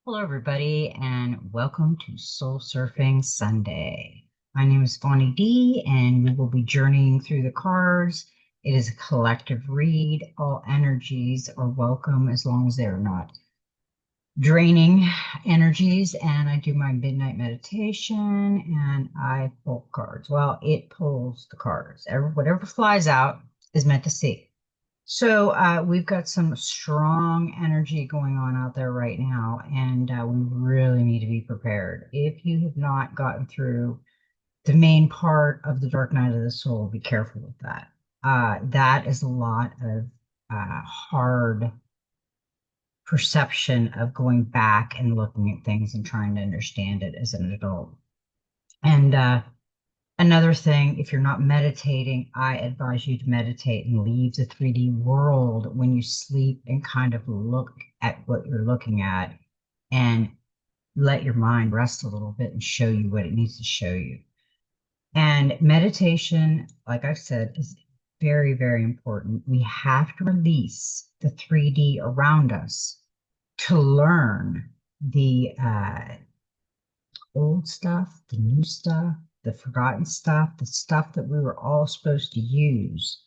Hello, everybody, and welcome to Soul Surfing Sunday. My name is Bonnie D, and we will be journeying through the cards. It is a collective read. All energies are welcome as long as they're not draining energies. And I do my midnight meditation and I pull cards. Well, it pulls the cards. Whatever flies out is meant to see. So we've got some strong energy going on out there right now, and we really need to be prepared. If you have not gotten through the main part of the Dark Night of the Soul, be careful with that. That is a lot of hard perception of going back and looking at things and trying to understand it as an adult. And another thing, if you're not meditating, I advise you to meditate and leave the 3D world when you sleep and kind of look at what you're looking at and let your mind rest a little bit and show you what it needs to show you. And meditation, like I've said, is very, very important. We have to release the 3D around us to learn the old stuff, the new stuff, the forgotten stuff, the stuff that we were all supposed to use.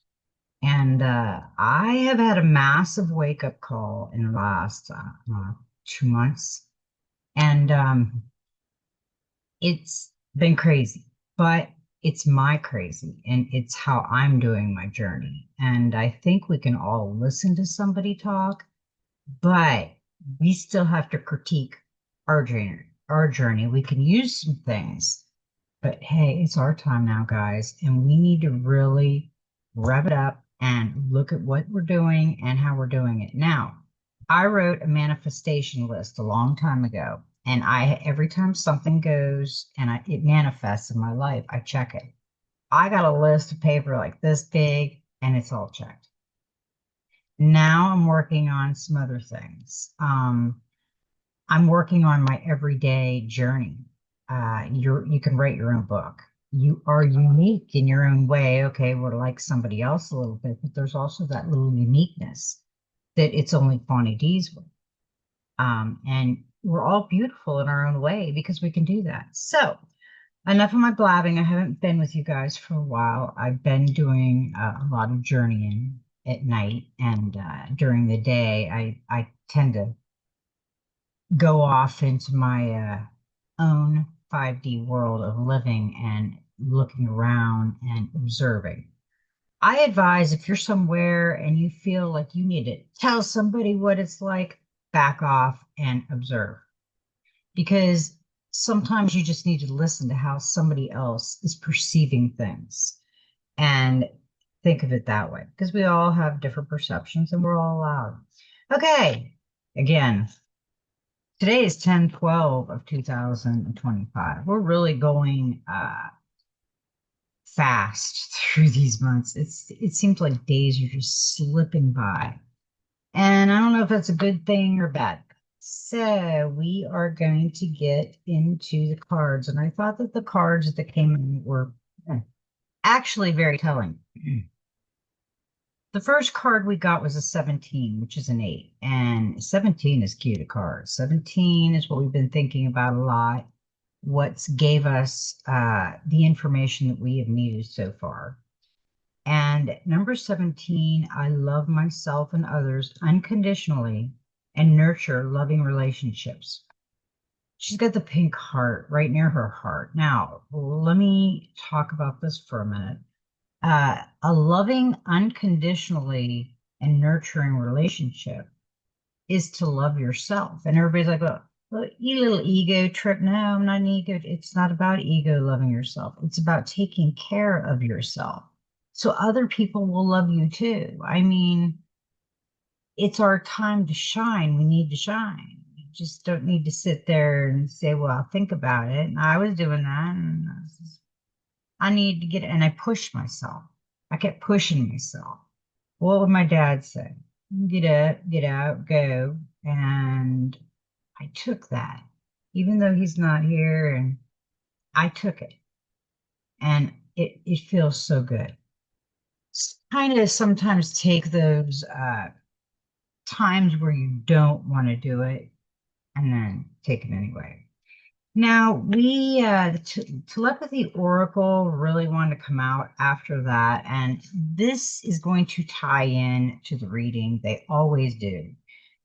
And I have had a massive wake up call in the last 2 months. And it's been crazy, but it's my crazy and it's how I'm doing my journey. And I think we can all listen to somebody talk, but we still have to critique our journey. Our journey. We can use some things, but hey, it's our time now, guys, and we need to really rev it up and look at what we're doing and how we're doing it. Now, I wrote a manifestation list a long time ago, and I every time something goes and it manifests in my life, I check it. I got a list of paper like this big, and it's all checked. Now I'm working on some other things. I'm working on my everyday journey. You can write your own book. You are unique in your own way. Okay, we're like somebody else a little bit, but there's also that little uniqueness that it's only Bonnie D's with. And we're all beautiful in our own way because we can do that. So enough of my blabbing. I haven't been with you guys for a while. I've been doing a lot of journeying at night, and during the day, I tend to go off into my own 5D world of living and looking around and observing. I advise if you're somewhere and you feel like you need to tell somebody what it's like, back off and observe. Because sometimes you just need to listen to how somebody else is perceiving things and think of it that way. Because we all have different perceptions and we're all allowed. Okay, again, today is 10/12 of 2025. We're really going fast through these months. It seems like days are just slipping by. And I don't know if that's a good thing or bad. So we are going to get into the cards. And I thought that the cards that came in were actually very telling. The first card we got was a 17, which is an 8. And 17 is cute a card. 17 is what we've been thinking about a lot. What's gave us the information that we have needed so far. And number 17, I love myself and others unconditionally and nurture loving relationships. She's got the pink heart right near her heart. Now, let me talk about this for a minute. A loving, unconditionally, and nurturing relationship is to love yourself. And everybody's like, well, you little ego trip. No, I'm not an ego. It's not about ego loving yourself. It's about taking care of yourself. So other people will love you too. I mean, it's our time to shine. We need to shine. You just don't need to sit there and say, well, think about it. And I was doing that. And I need to get it. And I pushed myself. I kept pushing myself. What would my dad say? Get up, get out, go. And I took that, even though he's not here, and I took it. And it feels so good. Kind of sometimes take those times where you don't want to do it and then take it anyway. Now, the telepathy oracle really wanted to come out after that, and this is going to tie in to the reading. They always do.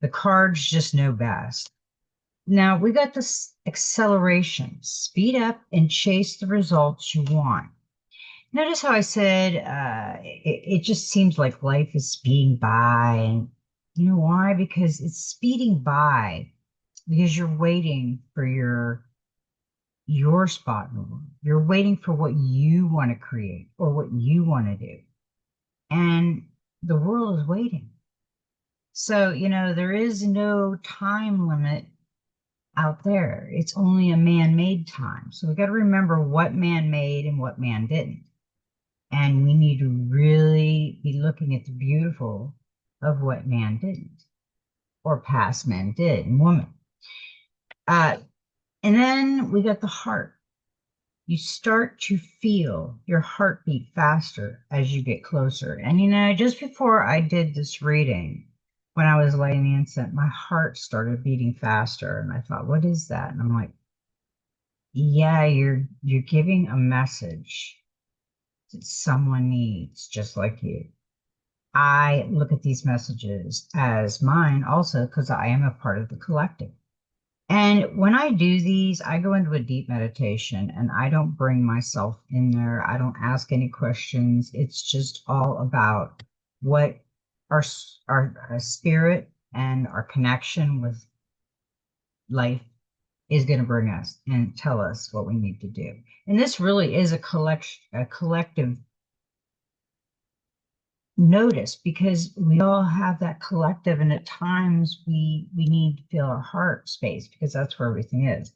The cards just know best. Now, we got this acceleration, speed up and chase the results you want. Notice how I said it just seems like life is speeding by, and you know why? Because it's speeding by because you're waiting for your spot in the world. You're waiting for what you want to create or what you want to do. And the world is waiting. So, there is no time limit out there. It's only a man-made time. So we got to remember what man made and what man didn't. And we need to really be looking at the beautiful of what man didn't or past men did and woman. Uh, and then we got the heart. You start to feel your heartbeat faster as you get closer. And just before I did this reading, when I was lighting the incense, my heart started beating faster. And I thought, what is that? And I'm like, yeah, you're giving a message that someone needs just like you. I look at these messages as mine also because I am a part of the collective. And when I do these, I go into a deep meditation and I don't bring myself in there. I don't ask any questions. It's just all about what our spirit and our connection with life is going to bring us and tell us what we need to do. And this really is a collective notice because we all have that collective, and at times we need to feel our heart space because that's where everything is.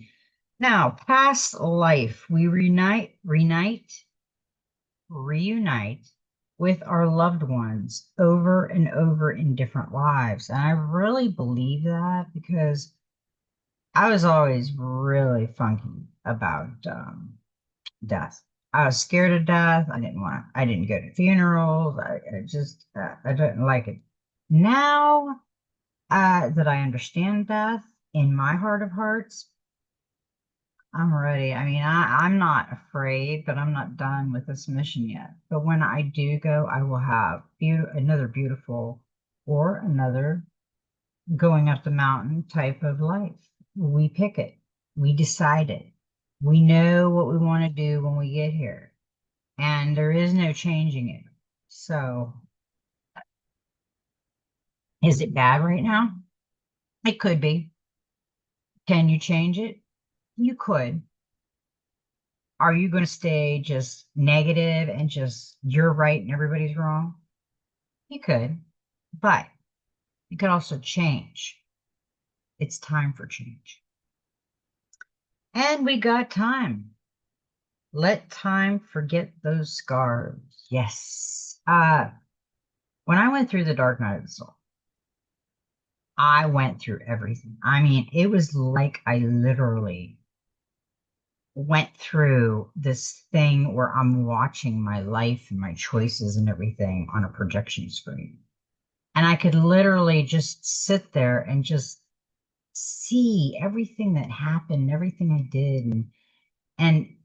Now, past life, we reunite with our loved ones over and over in different lives. And I really believe that because I was always really funky about death. I was scared of death. I didn't go to funerals. I didn't like it. Now that I understand death in my heart of hearts, I'm ready. I mean, I'm not afraid, but I'm not done with this mission yet. But when I do go, I will have another beautiful or another going up the mountain type of life. We pick it. We decide it. We know what we want to do when we get here, and there is no changing it. So, is it bad right now? It could be. Can you change it? You could. Are you going to stay just negative and just you're right and everybody's wrong? You could, but you could also change. It's time for change. And we got time. Let time forget those scars. Yes. When I went through the dark night of the soul, I went through everything. I mean, it was like I literally went through this thing where I'm watching my life and my choices and everything on a projection screen. And I could literally just sit there and just see everything that happened, everything I did. And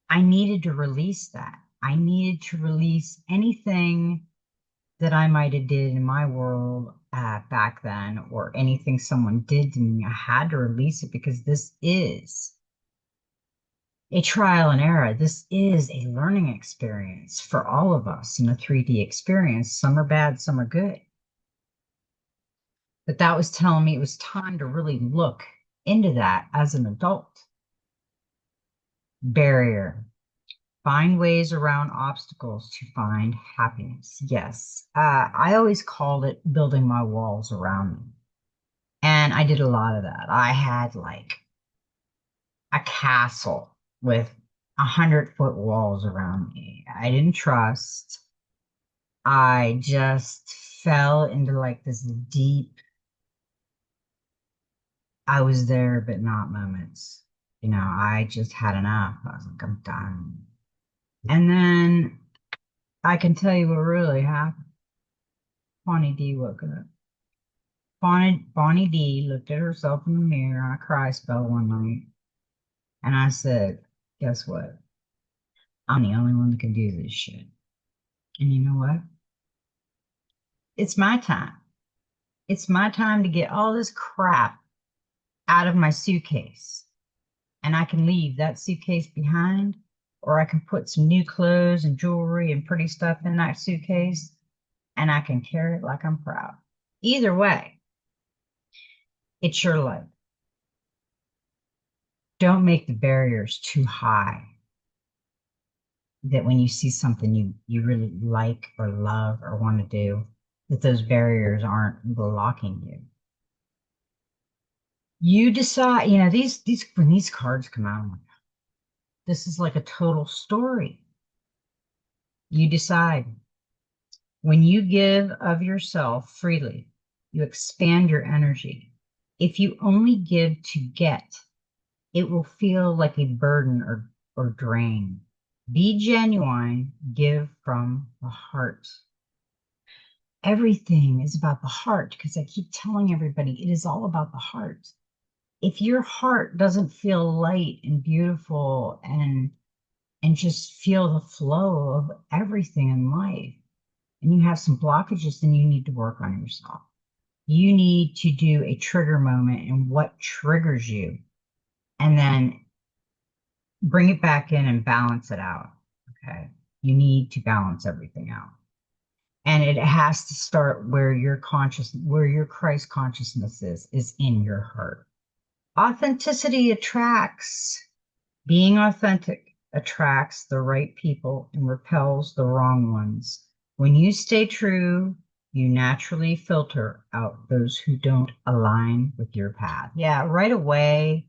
I needed to release that. I needed to release anything that I might have did in my world back then, or anything someone did to me. I had to release it because this is a trial and error. This is a learning experience for all of us in a 3D experience. Some are bad, some are good. But that was telling me it was time to really look into that as an adult. Barrier. Find ways around obstacles to find happiness. Yes. I always called it building my walls around me. And I did a lot of that. I had like a castle with 100-foot walls around me. I didn't trust. I just fell into like this deep, I was there but not moments. I just had enough. I was like, I'm done. And then I can tell you what really happened. Bonnie D woke up. Bonnie D looked at herself in the mirror on a cry spell one night, and I said, guess what? I'm the only one that can do this shit. And you know what? It's my time. It's my time to get all this crap out of my suitcase. And I can leave that suitcase behind, or I can put some new clothes and jewelry and pretty stuff in that suitcase, and I can carry it like I'm proud. Either way, it's your life. Don't make the barriers too high that when you see something you really like or love or want to do, that those barriers aren't blocking you. You decide, these when these cards come out, I'm like, this is like a total story. You decide. When you give of yourself freely, you expand your energy. If you only give to get, it will feel like a burden or drain. Be genuine, give from the heart. Everything is about the heart because I keep telling everybody it is all about the heart. If your heart doesn't feel light and beautiful and just feel the flow of everything in life, and you have some blockages, then you need to work on yourself. You need to do a trigger moment and what triggers you, and then bring it back in and balance it out. Okay. You need to balance everything out. And it has to start where where your Christ consciousness is in your heart. Authenticity attracts. Being authentic attracts the right people and repels the wrong ones. When you stay true, you naturally filter out those who don't align with your path. Yeah, right away,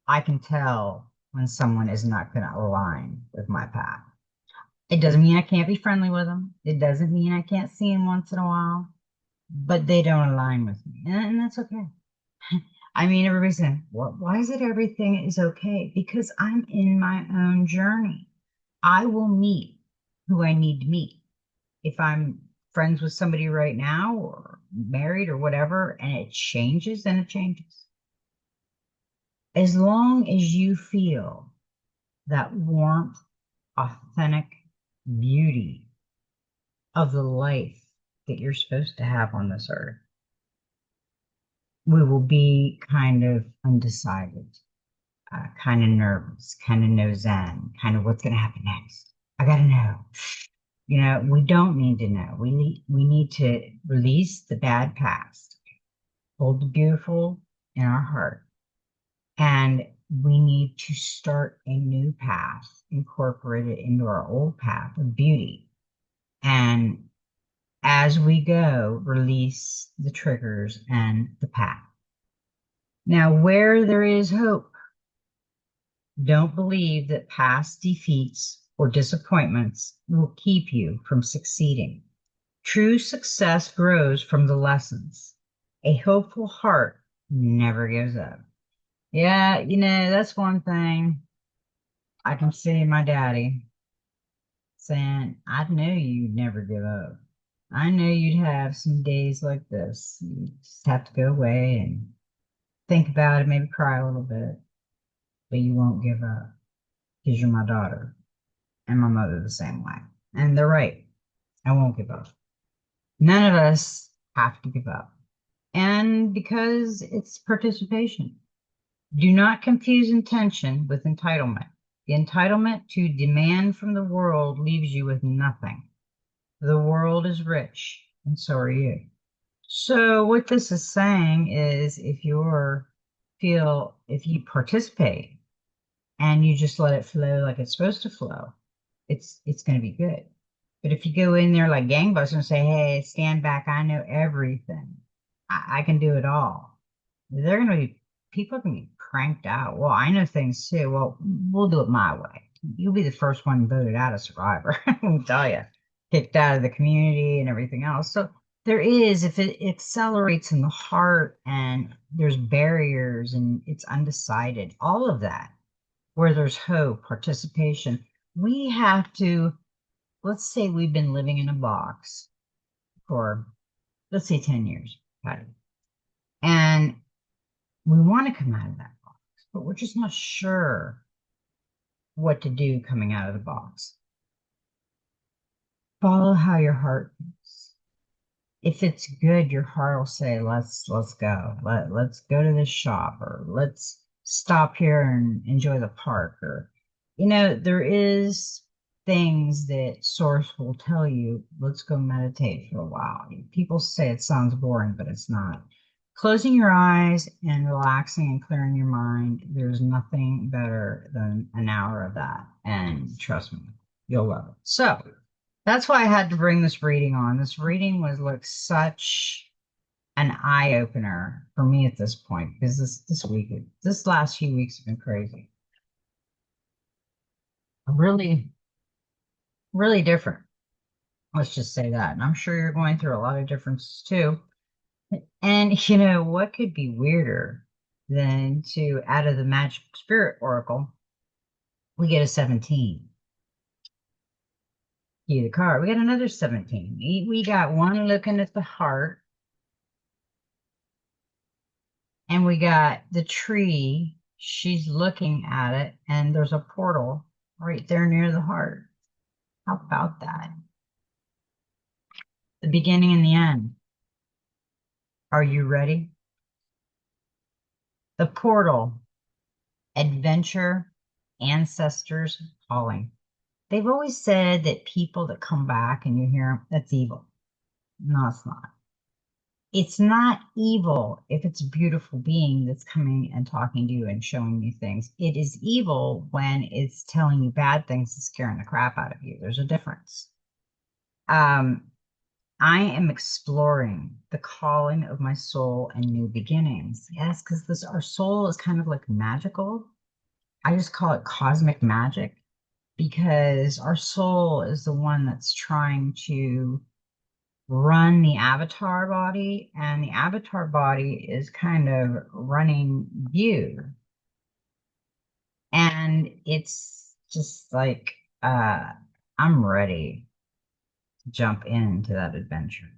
I can tell when someone is not going to align with my path. It doesn't mean I can't be friendly with them. It doesn't mean I can't see them once in a while, but they don't align with me. And that's okay. I mean, everybody's saying, why is it everything is okay? Because I'm in my own journey. I will meet who I need to meet. If I'm friends with somebody right now or married or whatever, and it changes, then it changes. As long as you feel that warmth, authentic beauty of the life that you're supposed to have on this earth, we will be kind of undecided, kind of nervous, kind of no zen, kind of what's going to happen next. I got to know. We don't need to know. We need to release the bad past, hold the beautiful in our heart, and we need to start a new path, incorporate it into our old path of beauty. And as we go, release the triggers and the path. Now, where there is hope, don't believe that past defeats or disappointments will keep you from succeeding. True success grows from the lessons. A hopeful heart never gives up. Yeah, that's one thing I can see my daddy saying, I know you'd never give up. I know you'd have some days like this. You just have to go away and think about it, maybe cry a little bit, but you won't give up because you're my daughter and my mother the same way. And they're right. I won't give up. None of us have to give up. And because it's participation. Do not confuse intention with entitlement. The entitlement to demand from the world leaves you with nothing. The world is rich, and so are you. So what this is saying is if you participate and you just let it flow like it's supposed to flow, it's going to be good. But if you go in there like gangbusters and say, hey, stand back, I know everything. I can do it all. They're going to be People are going to be cranked out. Well, I know things too. Well, we'll do it my way. You'll be the first one voted out of Survivor. I'll tell you, kicked out of the community and everything else. So if it accelerates in the heart and there's barriers and it's undecided, all of that, where there's hope, participation, we have to, let's say we've been living in a box for, let's say 10 years, Patty. We want to come out of that box, but we're just not sure what to do coming out of the box. Follow how your heart beats. If it's good, your heart will say, let's go. Let's go to this shop, or let's stop here and enjoy the park. Or, there is things that source will tell you, let's go meditate for a while. People say it sounds boring, but it's not. Closing your eyes and relaxing and clearing your mind, there's nothing better than an hour of that. And trust me, you'll love it. So that's why I had to bring this reading on. This reading was like such an eye opener for me at this point, because this last few weeks have been crazy. Really, really different. Let's just say that. And I'm sure you're going through a lot of differences too. And what could be weirder than to, out of the Magic Spirit Oracle, we get a 17. Key the card. We got another 17. We got one looking at the heart. And we got the tree. She's looking at it, and there's a portal right there near the heart. How about that? The beginning and the end. Are you ready? The portal, adventure, ancestors calling. They've always said that people that come back and you hear them, that's evil. No, it's not. It's not evil if it's a beautiful being that's coming and talking to you and showing you things. It is evil when it's telling you bad things and scaring the crap out of you. There's a difference. I am exploring the calling of my soul and new beginnings. Yes, because our soul is kind of like magical. I just call it cosmic magic, because our soul is the one that's trying to run the avatar body, and the avatar body is kind of running you. And it's just like, I'm ready to jump into that adventure.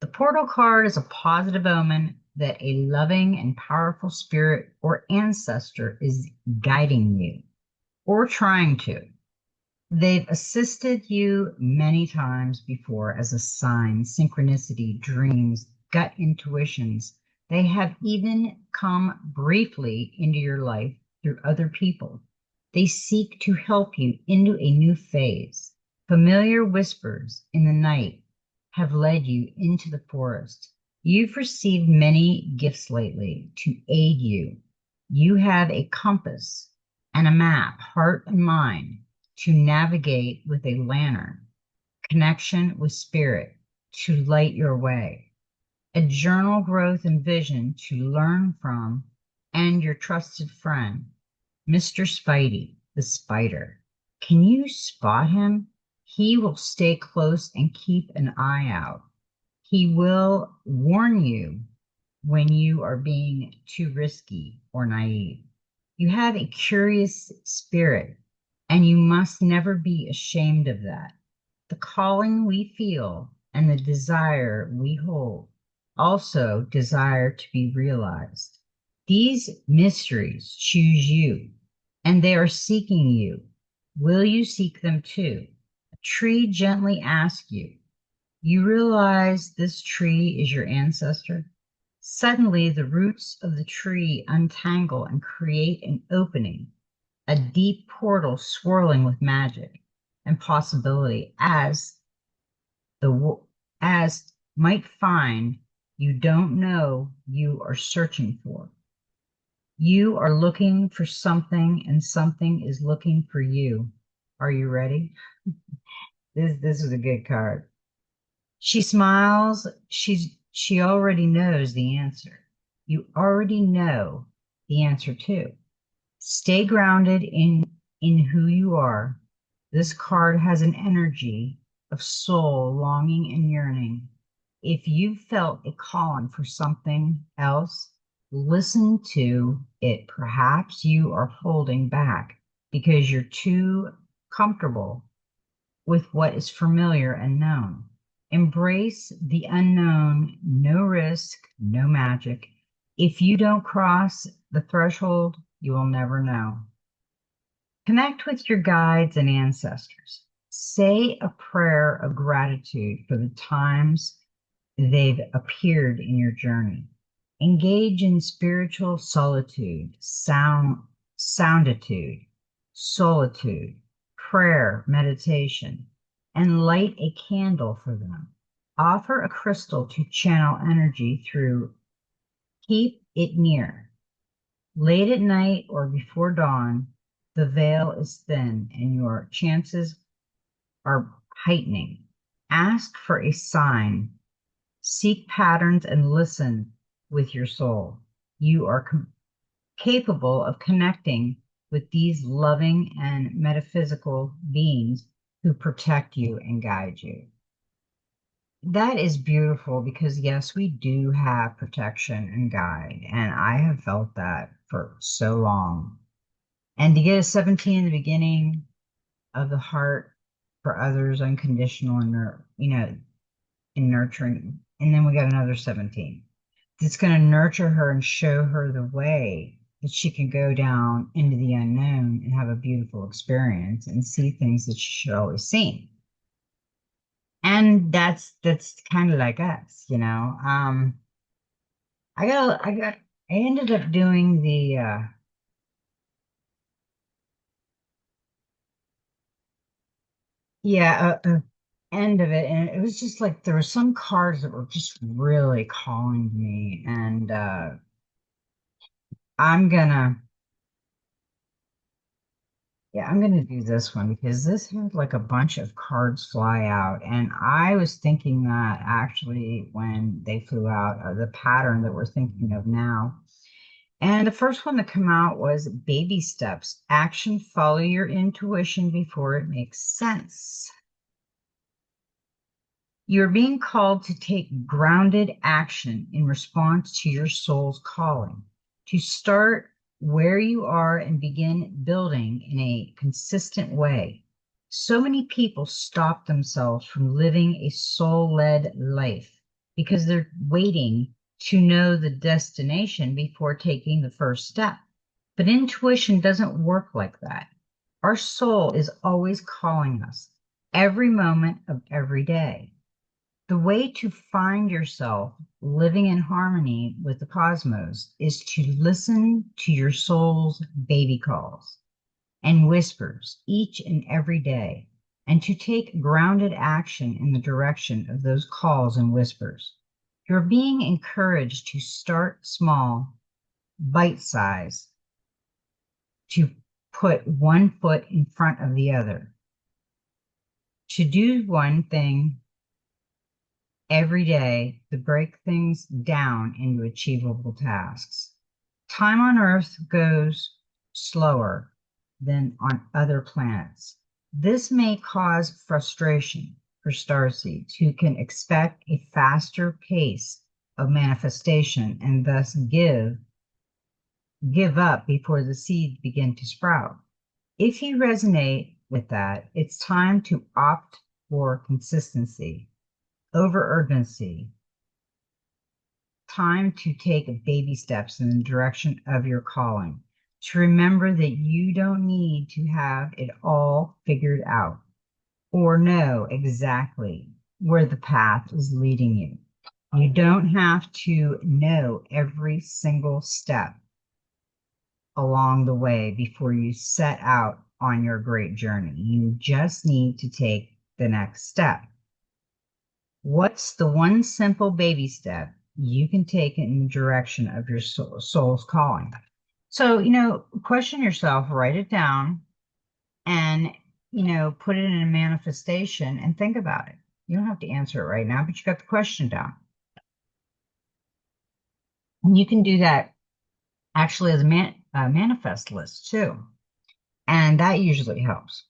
The portal card is a positive omen that a loving and powerful spirit or ancestor is guiding you, or trying to. They've assisted you many times before as a sign, synchronicity, dreams, gut intuitions. They have even come briefly into your life through other people. They seek to help you into a new phase. Familiar whispers in the night have led you into the forest. You've received many gifts lately to aid you. You have a compass and a map, heart and mind, to navigate with a lantern, connection with spirit to light your way, a journal, growth, and vision to learn from, and your trusted friend, Mr. Spidey, the spider. Can you spot him? He will stay close and keep an eye out. He will warn you when you are being too risky or naive. You have a curious spirit, and you must never be ashamed of that. The calling we feel and the desire we hold also desire to be realized. These mysteries choose you, and they are seeking you. Will you seek them too? A tree gently asks you. You realize this tree is your ancestor? Suddenly, the roots of the tree untangle and create an opening, a deep portal swirling with magic and possibility, as might find you don't know you are searching for. You are looking for something, and something is looking for you. Are you ready? This is a good card. She smiles. She already knows the answer. You already know the answer too. Stay grounded in who you are. This card has an energy of soul longing and yearning. If you felt a calling for something else, listen to it. Perhaps you are holding back because you're too comfortable with what is familiar and known. Embrace the unknown, no risk, no magic. If you don't cross the threshold, you will never know. Connect with your guides and ancestors. Say a prayer of gratitude for the times they've appeared in your journey. Engage in spiritual solitude, sounditude, solitude, prayer, meditation, and light a candle for them. Offer a crystal to channel energy through. Keep it near. Late at night or before dawn, the veil is thin and your chances are heightening. Ask for a sign. Seek patterns and listen with your soul. You are capable of connecting with these loving and metaphysical beings who protect you and guide you. That is beautiful because, yes, we do have protection and guide, and I have felt that for so long. And to get a 17 in the beginning of the heart for others, unconditional and in nurturing, and then we got another 17 that's going to nurture her and show her the way that she can go down into the unknown and have a beautiful experience and see things that she should always seen. And that's kind of like us, you know. I ended up doing the yeah end of it, and it was just like there were some cards that were just really calling to me, and I'm gonna yeah, I'm gonna do this one because this had like a bunch of cards fly out, and I was thinking that actually when they flew out, the pattern that we're thinking of now. And the first one to come out was baby steps. Action, follow your intuition before it makes sense. You're being called to take grounded action in response to your soul's calling, to start where you are and begin building in a consistent way. So many people stop themselves from living a soul-led life because they're waiting to know the destination before taking the first step. But intuition doesn't work like that. Our soul is always calling us every moment of every day. The way to find yourself living in harmony with the cosmos is to listen to your soul's baby calls and whispers each and every day, and to take grounded action in the direction of those calls and whispers. You're being encouraged to start small, bite size, to put one foot in front of the other, to do one thing every day to break things down into achievable tasks. Time on Earth goes slower than on other planets. This may cause frustration for starseeds who can expect a faster pace of manifestation and thus give up before the seeds begin to sprout. If you resonate with that, it's time to opt for consistency over urgency. Time to take baby steps in the direction of your calling. To remember that you don't need to have it all figured out or know exactly where the path is leading you. You don't have to know every single step along the way before you set out on your great journey. You just need to take the next step. What's the one simple baby step you can take in the direction of your soul's calling? So, question yourself, write it down, and, put it in a manifestation and think about it. You don't have to answer it right now, but you got the question down. And you can do that actually as a manifest list too. And that usually helps.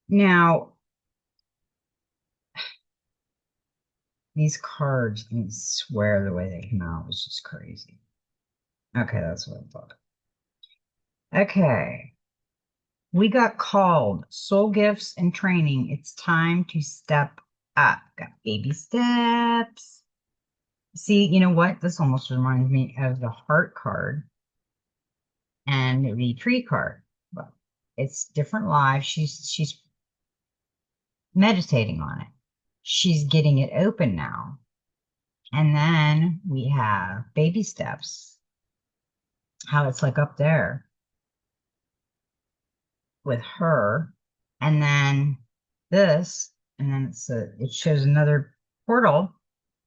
Now, these cards, I swear the way they came out was just crazy. Okay, that's what I thought. Okay. We got called soul gifts and training. It's time to step up. Got baby steps. See, you know what? This almost reminds me of the heart card and the tree card. But it's different lives. She's meditating on it. She's getting it open now. And then we have baby steps, how it's like up there with her. And then this, and then it shows another portal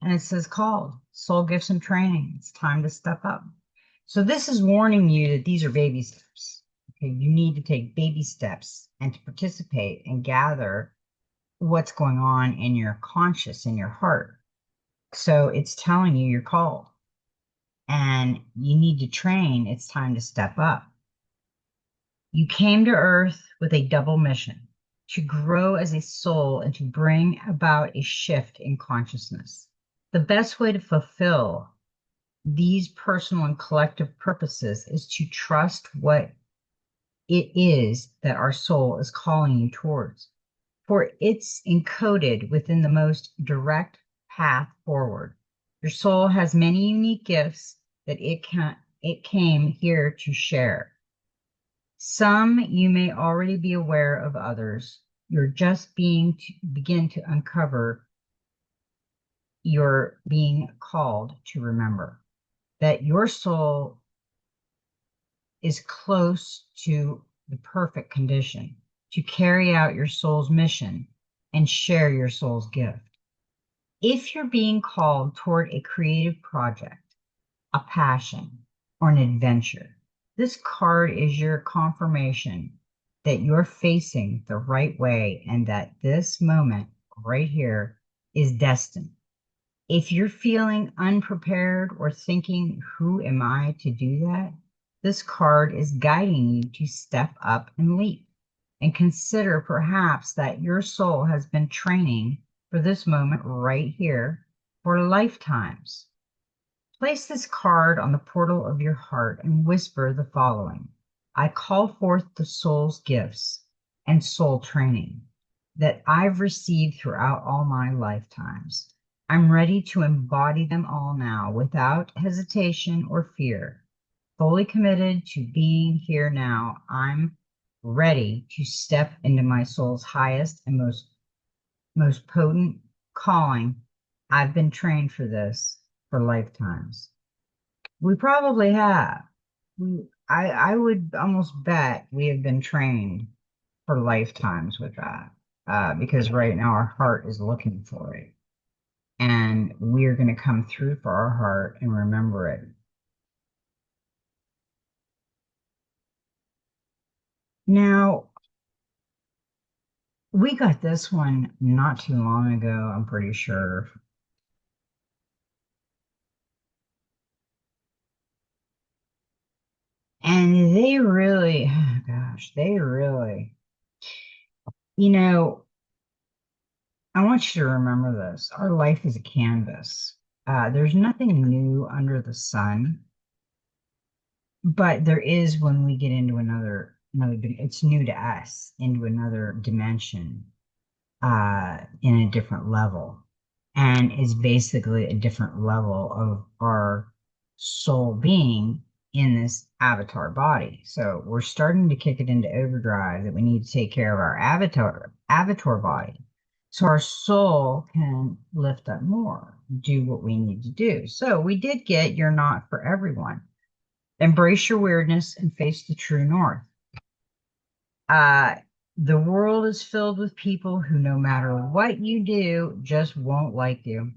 and it says called soul gifts and training. It's time to step up. So this is warning you that these are baby steps. Okay, you need to take baby steps and to participate and gather what's going on in your conscious, in your heart. So it's telling you you're called and you need to train. It's time to step up. You came to Earth with a double mission to grow as a soul and to bring about a shift in consciousness. The best way to fulfill these personal and collective purposes is to trust what it is that our soul is calling you towards, for it's encoded within the most direct path forward. Your soul has many unique gifts that it came here to share. Some you may already be aware of, others you're just begin to uncover. You're being called to remember that your soul is close to the perfect condition to carry out your soul's mission and share your soul's gift. If you're being called toward a creative project, a passion, or an adventure, this card is your confirmation that you're facing the right way and that this moment right here is destined. If you're feeling unprepared or thinking, who am I to do that? This card is guiding you to step up and leap and consider perhaps that your soul has been training for this moment right here for lifetimes. Place this card on the portal of your heart and whisper the following. I call forth the soul's gifts and soul training that I've received throughout all my lifetimes. I'm ready to embody them all now without hesitation or fear. Fully committed to being here now, I'm ready to step into my soul's highest and most potent calling. I've been trained for this for lifetimes. We probably have. I would almost bet we have been trained for lifetimes with that, because right now our heart is looking for it. And we're going to come through for our heart and remember it. Now, we got this one not too long ago, I'm pretty sure. And they really, oh gosh, they really, you know, I want you to remember this. Our life is a canvas. There's nothing new under the sun, but there is when we get into it's new to us, into another dimension, in a different level, and is basically a different level of our soul being in this avatar body. So we're starting to kick it into overdrive that we need to take care of our avatar body so our soul can lift up more, do what we need to do. So we did get you're not for everyone. Embrace your weirdness and face the true north. Uh, the world is filled with people who, no matter what you do, just won't like you.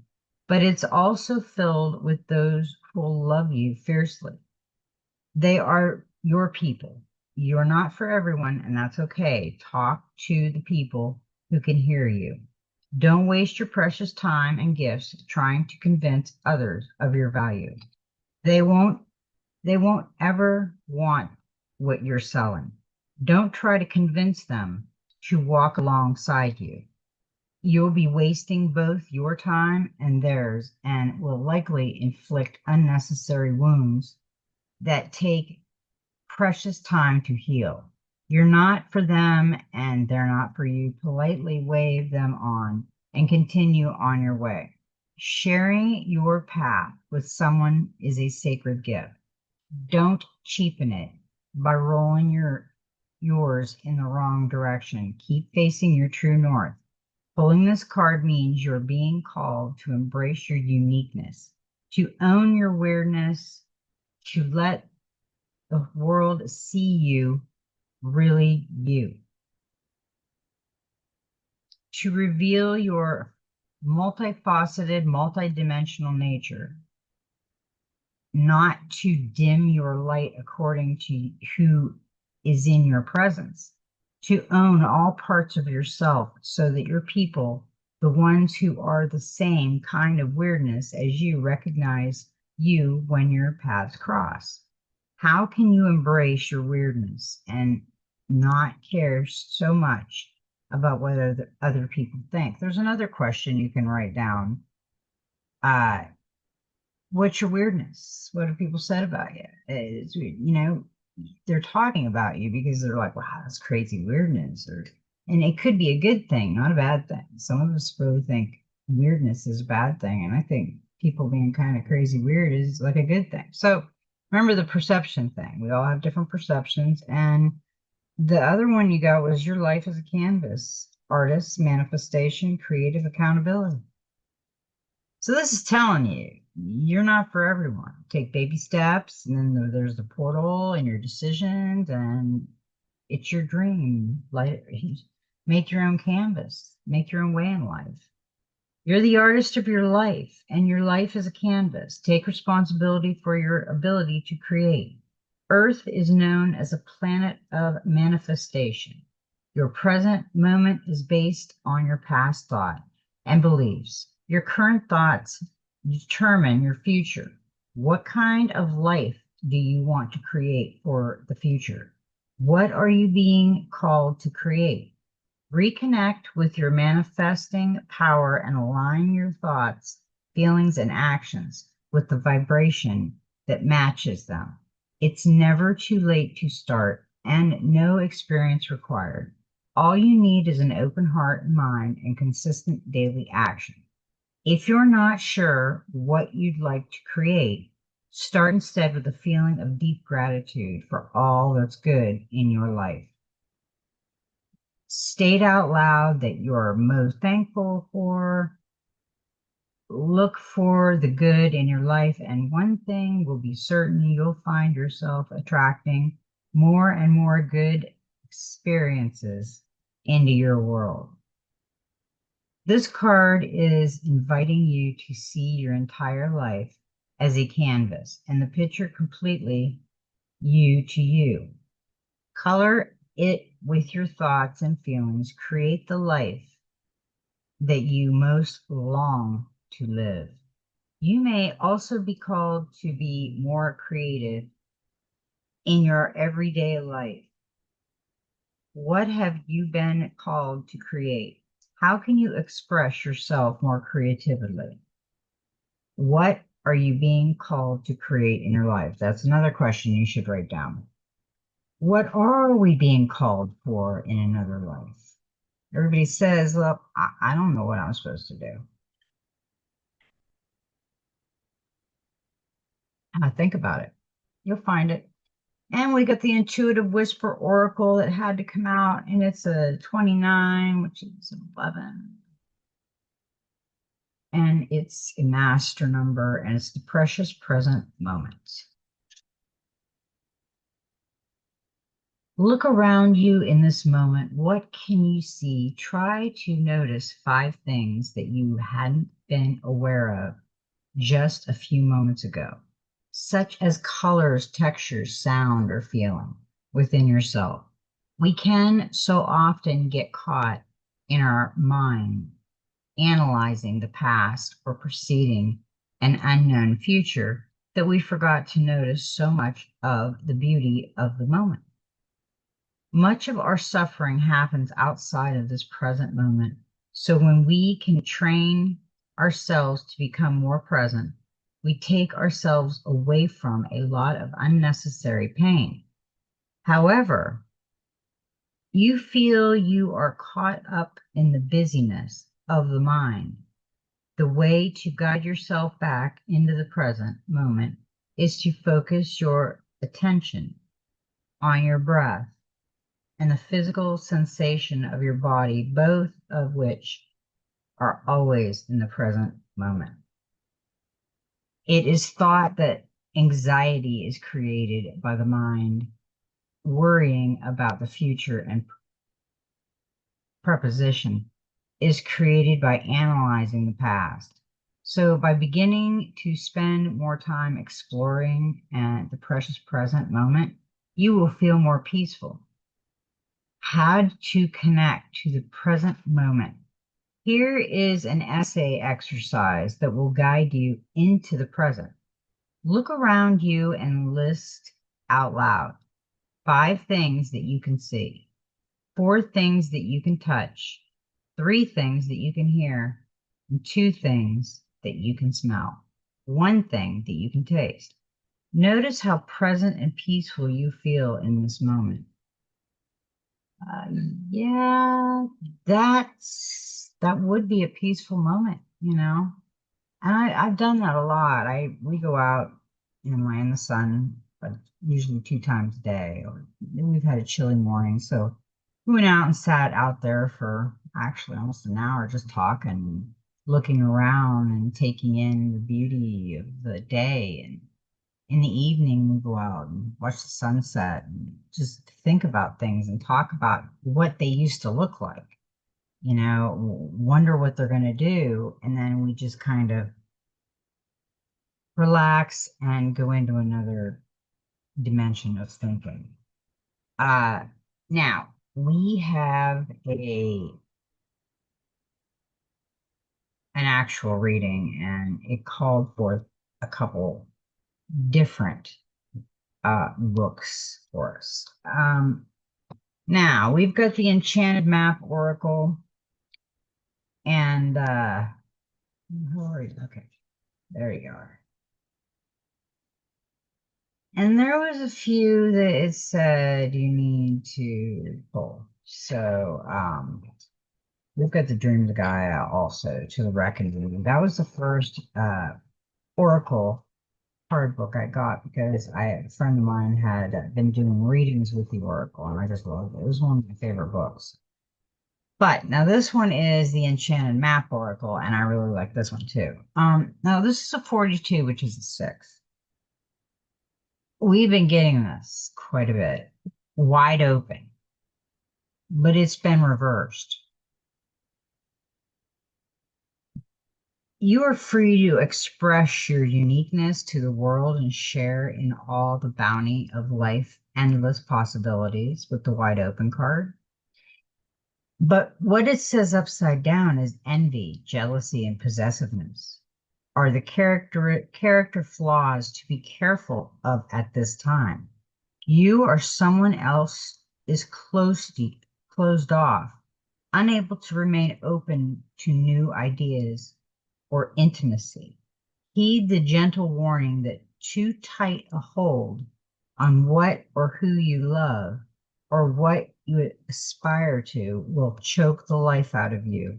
But it's also filled with those who will love you fiercely. They are your people. You're not for everyone, and that's okay. Talk to the people who can hear you. Don't waste your precious time and gifts trying to convince others of your value. They won't they won't ever want what you're selling. Don't try to convince them to walk alongside you. You'll be wasting both your time and theirs and will likely inflict unnecessary wounds that take precious time to heal. You're not for them and they're not for you. Politely wave them on and continue on your way. Sharing your path with someone is a sacred gift. Don't cheapen it by rolling yours in the wrong direction. Keep facing your true north. Pulling this card means you're being called to embrace your uniqueness, to own your weirdness, to let the world see you, really you, to reveal your multifaceted, multidimensional nature, not to dim your light according to who is in your presence, to own all parts of yourself so that your people, the ones who are the same kind of weirdness as you, recognize you when your paths cross. How can you embrace your weirdness and not care so much about what other people think? There's another question you can write down. Uh, what's your weirdness? What have people said about you? They're talking about you because they're like, wow, that's crazy weirdness. And it could be a good thing, not a bad thing. Some of us really think weirdness is a bad thing. And I think people being kind of crazy weird is like a good thing. So remember the perception thing. We all have different perceptions. And the other one you got was your life as a canvas, artist, manifestation, creative accountability. So this is telling you, you're not for everyone. Take baby steps, and then there's the portal and your decisions, and it's your dream. Like, make your own canvas, make your own way in life. You're the artist of your life, and your life is a canvas. Take responsibility for your ability to create. Earth is known as a planet of manifestation. Your present moment is based on your past thought and beliefs. Your current thoughts determine your future. What kind of life do you want to create for the future? What are you being called to create? Reconnect with your manifesting power and align your thoughts, feelings, and actions with the vibration that matches them. It's never too late to start and no experience required. All you need is an open heart and mind and consistent daily action. If you're not sure what you'd like to create, start instead with a feeling of deep gratitude for all that's good in your life. State out loud that you're most thankful for. Look for the good in your life, and one thing will be certain, you'll find yourself attracting more and more good experiences into your world. This card is inviting you to see your entire life as a canvas and the picture completely you to you. Color it with your thoughts and feelings. Create the life that you most long to live. You may also be called to be more creative in your everyday life. What have you been called to create? How can you express yourself more creatively? What are you being called to create in your life? That's another question you should write down. What are we being called for in another life? Everybody says, well, I don't know what I'm supposed to do. Think about it. You'll find it. And we got the Intuitive Whisper Oracle that had to come out, and it's a 29, which is 11. And it's a master number, and it's the precious present moment. Look around you in this moment. What can you see? Try to notice 5 things that you hadn't been aware of just a few moments ago, such as colors, textures, sound, or feeling within yourself. We can so often get caught in our mind analyzing the past or preceding an unknown future that we forgot to notice so much of the beauty of the moment. Much of our suffering happens outside of this present moment. So when we can train ourselves to become more present, we take ourselves away from a lot of unnecessary pain. However, you feel you are caught up in the busyness of the mind. The way to guide yourself back into the present moment is to focus your attention on your breath and the physical sensation of your body, both of which are always in the present moment. It is thought that anxiety is created by the mind worrying about the future, and preposition is created by analyzing the past. So by beginning to spend more time exploring and the precious present moment, you will feel more peaceful. How to connect to the present moment. Here is an essay exercise that will guide you into the present. Look around you and list out loud 5 things that you can see, 4 things that you can touch, 3 things that you can hear, and 2 things that you can smell, 1 thing that you can taste. Notice how present and peaceful you feel in this moment. Uh, yeah, that would be a peaceful moment, you know. And I've done that a lot. We go out, lie in the sun, but usually 2 times a day. Or we've had a chilly morning, so we went out and sat out there for actually almost an hour, just talking, looking around, and taking in the beauty of the day. And in the evening, we go out and watch the sunset and just think about things and talk about what they used to look like. Wonder what they're going to do, and then we just kind of relax and go into another dimension of thinking. Uh, Now we have an actual reading, and it called forth a couple different books for us. Now we've got the Enchanted Map Oracle, and okay, there you are. And there was a few that it said you need to pull. So we've got the Dreams Gaia also, to the Reckoning. That was the first Oracle card book I got because a friend of mine had been doing readings with the Oracle, and I just loved it. It was one of my favorite books. But now this one is the Enchanted Map Oracle, and I really like this one too. Now this is a 42, which is a 6. We've been getting this quite a bit, wide open, but it's been reversed. You are free to express your uniqueness to the world and share in all the bounty of life, endless possibilities, with the wide open card. But what it says upside down is envy, jealousy, and possessiveness are the character flaws to be careful of at this time. You or someone else is closed off, unable to remain open to new ideas or intimacy. Heed the gentle warning that too tight a hold on what or who you love or what you aspire to will choke the life out of you.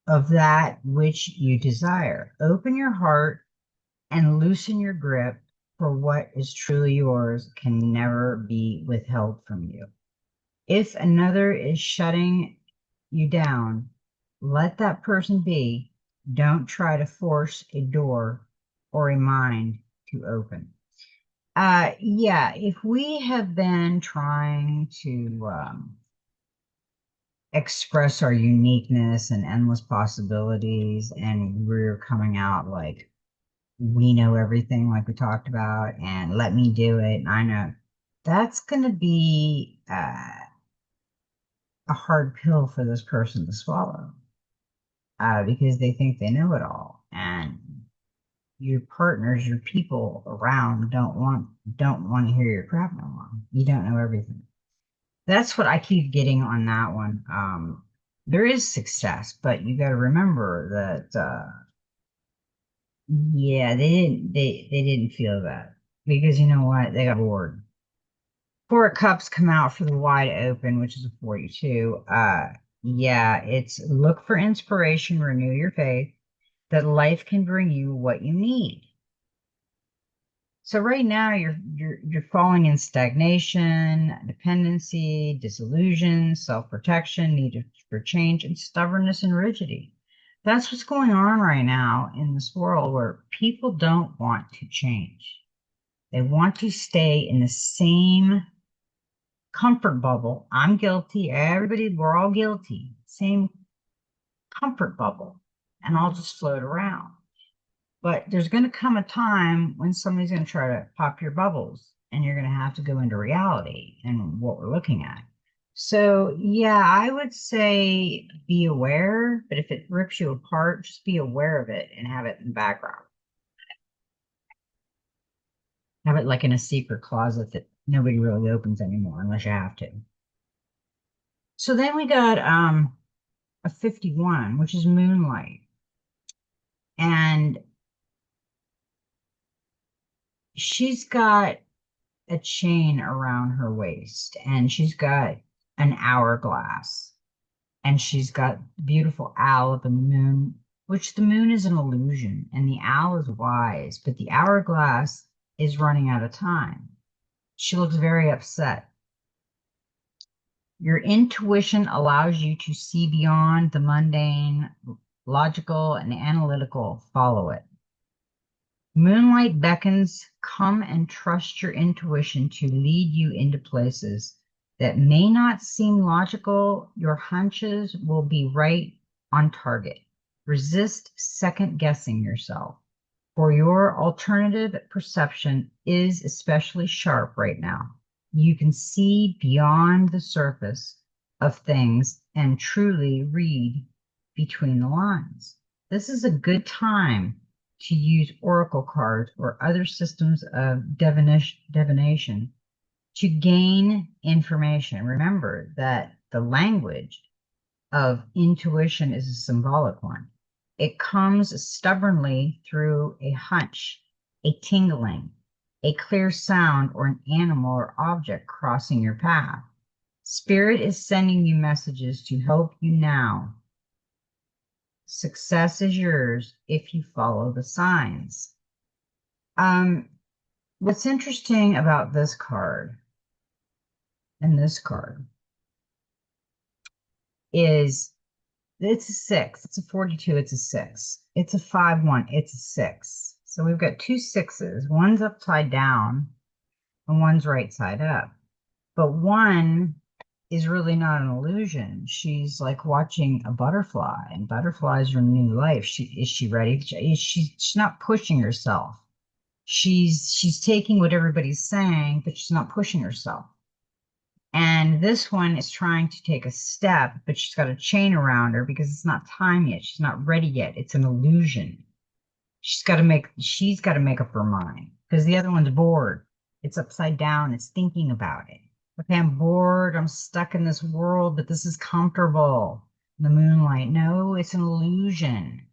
Of that which you desire. Open your heart and loosen your grip, for what is truly yours can never be withheld from you. If another is shutting you down, let that person be. Don't try to force a door or a mind to open. Yeah, if we have been trying to express our uniqueness and endless possibilities, and we're coming out like we know everything, like we talked about, and let me do it, and I know, that's going to be a hard pill for this person to swallow, because they think they know it all, and your partners, your people around don't want to hear your crap no more. You don't know everything. That's what I keep getting on that one. There is success, but you got to remember that yeah, they didn't feel that, because you know what, they got bored. 4 of Cups come out for the wide open, which is a 42. Yeah, it's look for inspiration, renew your faith that life can bring you what you need. So right now you're falling in stagnation, dependency, disillusion, self-protection, for change, and stubbornness and rigidity. That's what's going on right now in this world where people don't want to change. They want to stay in the same comfort bubble. I'm guilty. Everybody, we're all guilty. Same comfort bubble. And I'll just float around. But there's going to come a time when somebody's going to try to pop your bubbles and you're going to have to go into reality and what we're looking at. So, yeah, I would say be aware, but if it rips you apart, just be aware of it and have it in the background. Have it like in a secret closet that nobody really opens anymore unless you have to. So then we got a 51, which is moonlight. And she's got a chain around her waist and she's got an hourglass and she's got beautiful owl of the moon, which the moon is an illusion and the owl is wise, but the hourglass is running out of time. She looks very upset. Your intuition allows you to see beyond the mundane, logical, and analytical. Follow it. Moonlight beckons, come and trust your intuition to lead you into places that may not seem logical. Your hunches will be right on target. Resist second guessing yourself, for your alternative perception is especially sharp right now. You can see beyond the surface of things and truly read between the lines. This is a good time to use oracle cards or other systems of divination to gain information. Remember that the language of intuition is a symbolic one. It comes stubbornly through a hunch, a tingling, a clear sound, or an animal or object crossing your path. Spirit is sending you messages to help you now. Success is yours if you follow the signs. Um, what's interesting about this card and this card is it's a 6, it's a 42, it's a 6, it's a 5-1, it's a 6. So we've got two sixes. One's upside down and one's right side up. But one is really not an illusion. She's like watching a butterfly, and butterflies are new life. Is she ready? She's not pushing herself. She's taking what everybody's saying, but she's not pushing herself. And this one is trying to take a step, but she's got a chain around her because it's not time yet. She's not ready yet. It's an illusion. She's got to make up her mind because the other one's bored. It's upside down. It's thinking about it. Okay, I'm bored. I'm stuck in this world, but this is comfortable. The moonlight. No, it's an illusion.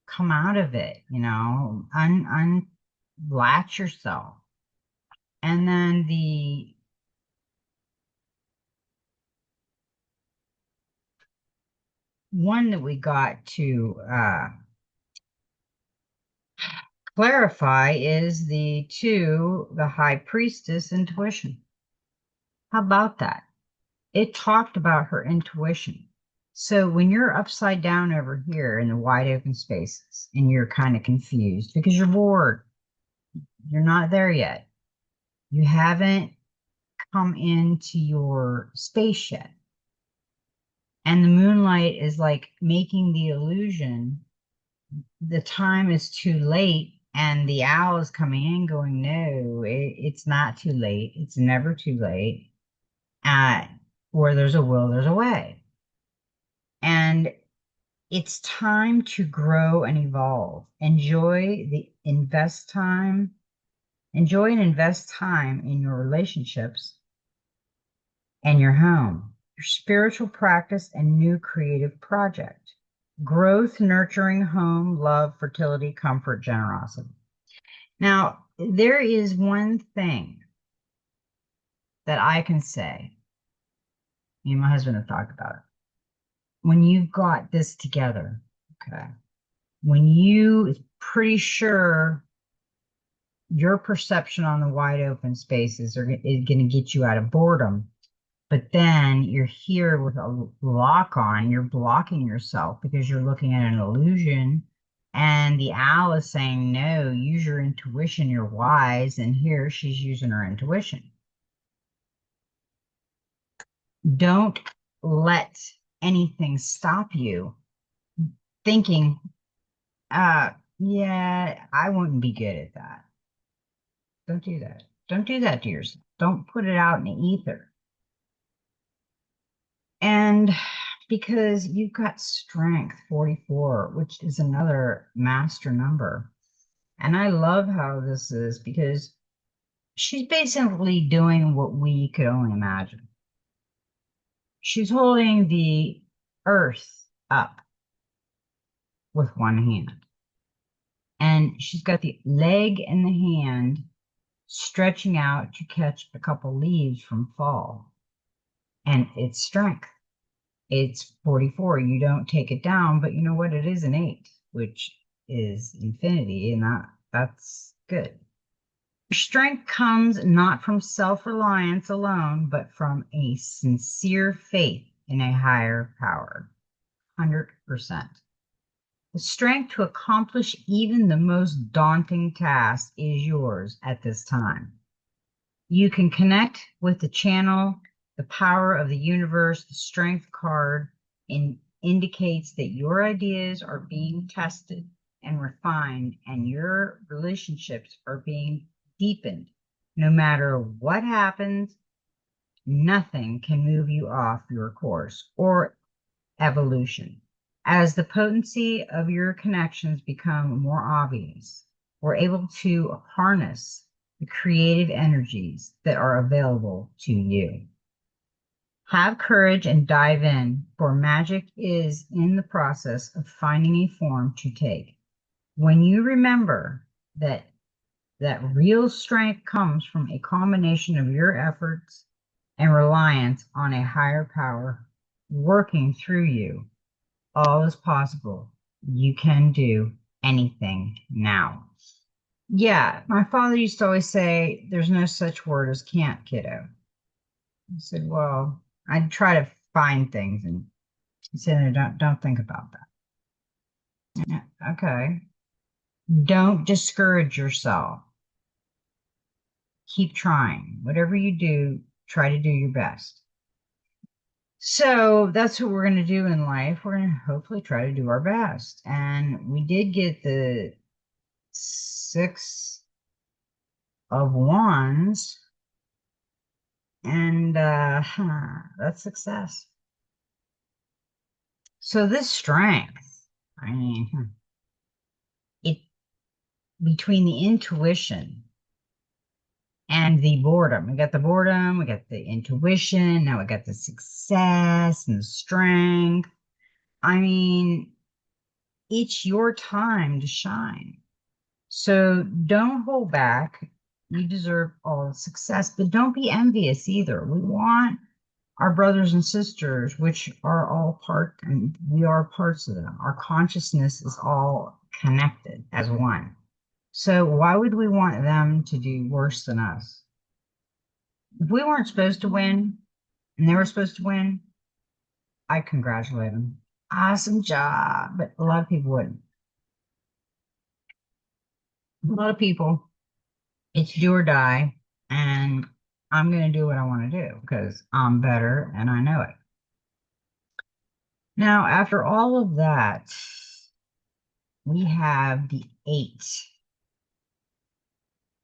Come out of it, unlatch yourself. And then the one that we got to clarify is the high priestess intuition. How about that? It talked about her intuition. So when you're upside down over here in the wide open spaces and you're kind of confused because you're bored, you're not there yet. You haven't come into your space yet. And the moonlight is like making the illusion the time is too late and the owl is coming in going, no, it's not too late. It's never too late. Where there's a will, there's a way. And it's time to grow and evolve. Enjoy and invest time in your relationships and your home, your spiritual practice and new creative project. Growth, nurturing home, love, fertility, comfort, generosity. Now, there is one thing that I can say. Me and my husband have talked about it. when you've got this together, okay, when you pretty sure your perception on the wide open spaces is going to get you out of boredom, but then you're here with a lock on, you're blocking yourself because you're looking at an illusion. And the owl is saying, no, use your intuition, you're wise. And here she's using her intuition. Don't let anything stop you thinking, yeah, I wouldn't be good at that. Don't do that. Don't do that to yourself. Don't put it out in the ether. And because you've got strength 44, which is another master number. And I love how this is because she's basically doing what we could only imagine. She's holding the earth up with one hand. And she's got the leg and the hand stretching out to catch a couple leaves from fall. And it's strength. It's 44. You don't take it down, but you know what? It is an 8, which is infinity, and that's good. Strength comes not from self-reliance alone, but from a sincere faith in a higher power. 100%. The strength to accomplish even the most daunting task is yours at this time. You can connect with the channel, the power of the universe. The strength card indicates that your ideas are being tested and refined, and your relationships are being deepened. No matter what happens, nothing can move you off your course or evolution. As the potency of your connections become more obvious, we're able to harness the creative energies that are available to you. Have courage and dive in, for magic is in the process of finding a form to take. When you remember that real strength comes from a combination of your efforts and reliance on a higher power working through you, all is possible. You can do anything now. Yeah, my father used to always say, there's no such word as can't, kiddo. I said, well, I'd try to find things, and he said, no, don't think about that. Yeah, okay. Don't discourage yourself. Keep trying. Whatever you do, try to do your best. So that's what we're going to do in life. We're going to hopefully try to do our best. And we did get the 6 of Wands, and that's success. So this strength, I mean, it between the intuition and the boredom. We got the boredom, we got the intuition, now we got the success and the strength. I mean, it's your time to shine. So don't hold back. You deserve all the success, but don't be envious either. We want our brothers and sisters, which are all part, and we are parts of them. Our consciousness is all connected as one. So why would we want them to do worse than us? If we weren't supposed to win and they were supposed to win, I congratulate them. Awesome job. But a lot of people wouldn't. A lot of people, it's do or die. And I'm going to do what I want to do because I'm better and I know it. Now, after all of that, we have the 8.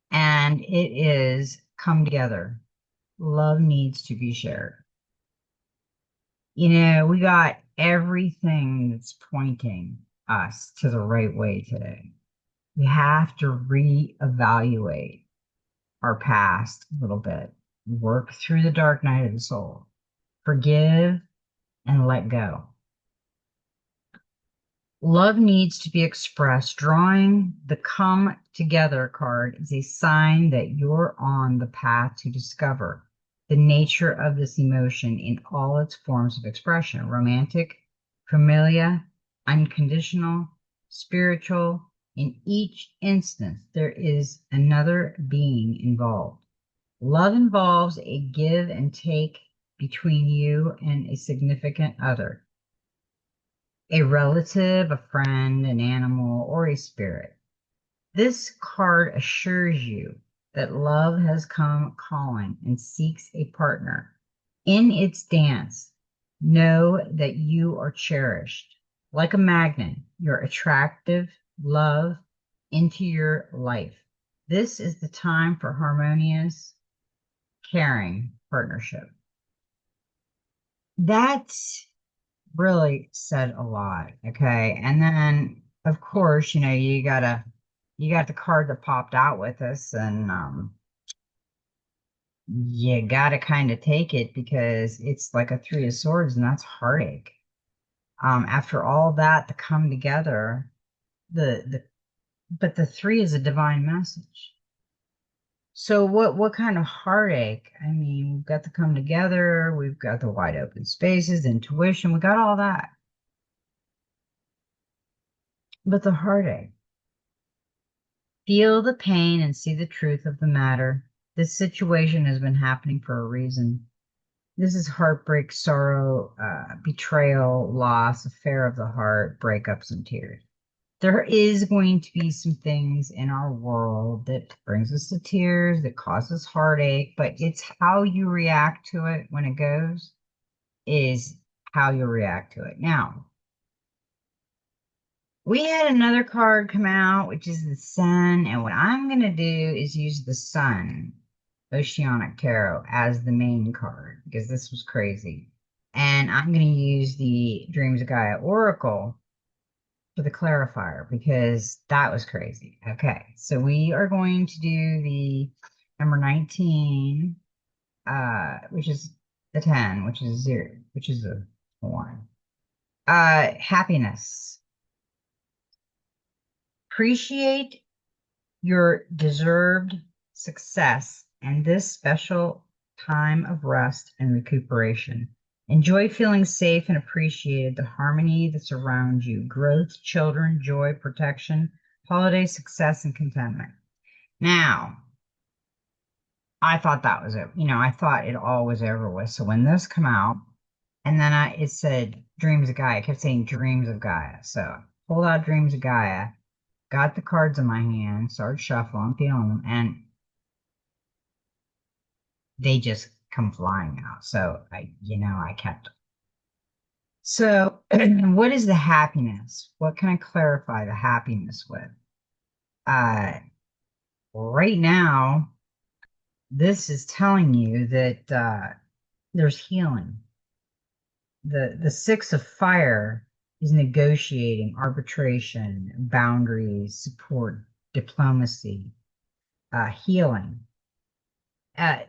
And it is come together. Love needs to be shared. You know, we got everything that's pointing us to the right way today. We have to reevaluate our past a little bit, work through the dark night of the soul, forgive and let go. Love needs to be expressed. Drawing the come together card is a sign that you're on the path to discover the nature of this emotion in all its forms of expression: romantic, familiar, unconditional, spiritual. In each instance, there is another being involved. Love involves a give and take between you and a significant other, a relative, a friend, an animal, or a spirit. This card assures you that love has come calling and seeks a partner. In its dance, know that you are cherished. Like a magnet, you're attractive love into your life. This is the time for harmonious, caring partnership. That's really said a lot. Okay. And then, of course, you got the card that popped out with us, and you gotta kind of take it because it's like a three of swords, and that's heartache. After all that to come together, the but the three is a divine message. So what kind of heartache? I mean, we've got to come together, we've got the wide open spaces, intuition, we got all that. But the heartache, feel the pain and see the truth of the matter. This situation has been happening for a reason. This is heartbreak, sorrow, betrayal, loss, affair of the heart, breakups, and tears. There is going to be some things in our world that brings us to tears, that causes heartache, but it's how you react to it when it goes is how you react to it. Now, we had another card come out, which is the Sun, and what I'm going to do is use the Sun Oceanic Tarot as the main card because this was crazy. And I'm going to use the Dreams of Gaia Oracle for the clarifier because that was crazy. Okay, so we are going to do the number 19, which is the 10, which is 0, which is a 1. Happiness. Appreciate your deserved success and this special time of rest and recuperation. Enjoy feeling safe and appreciated, the harmony that surrounds you, growth, children, joy, protection, holiday success, and contentment. Now, I thought that was it. I thought it all was over with. So when this come out, and then it said Dreams of Gaia, I kept saying Dreams of Gaia. So I pulled out Dreams of Gaia, got the cards in my hand, started shuffling, feeling them, and they just come flying out. So I kept them. So what is the happiness? What can I clarify the happiness with? Uh, right now, this is telling you that there's healing. The Six of Fire is negotiating, arbitration, boundaries, support, diplomacy, healing.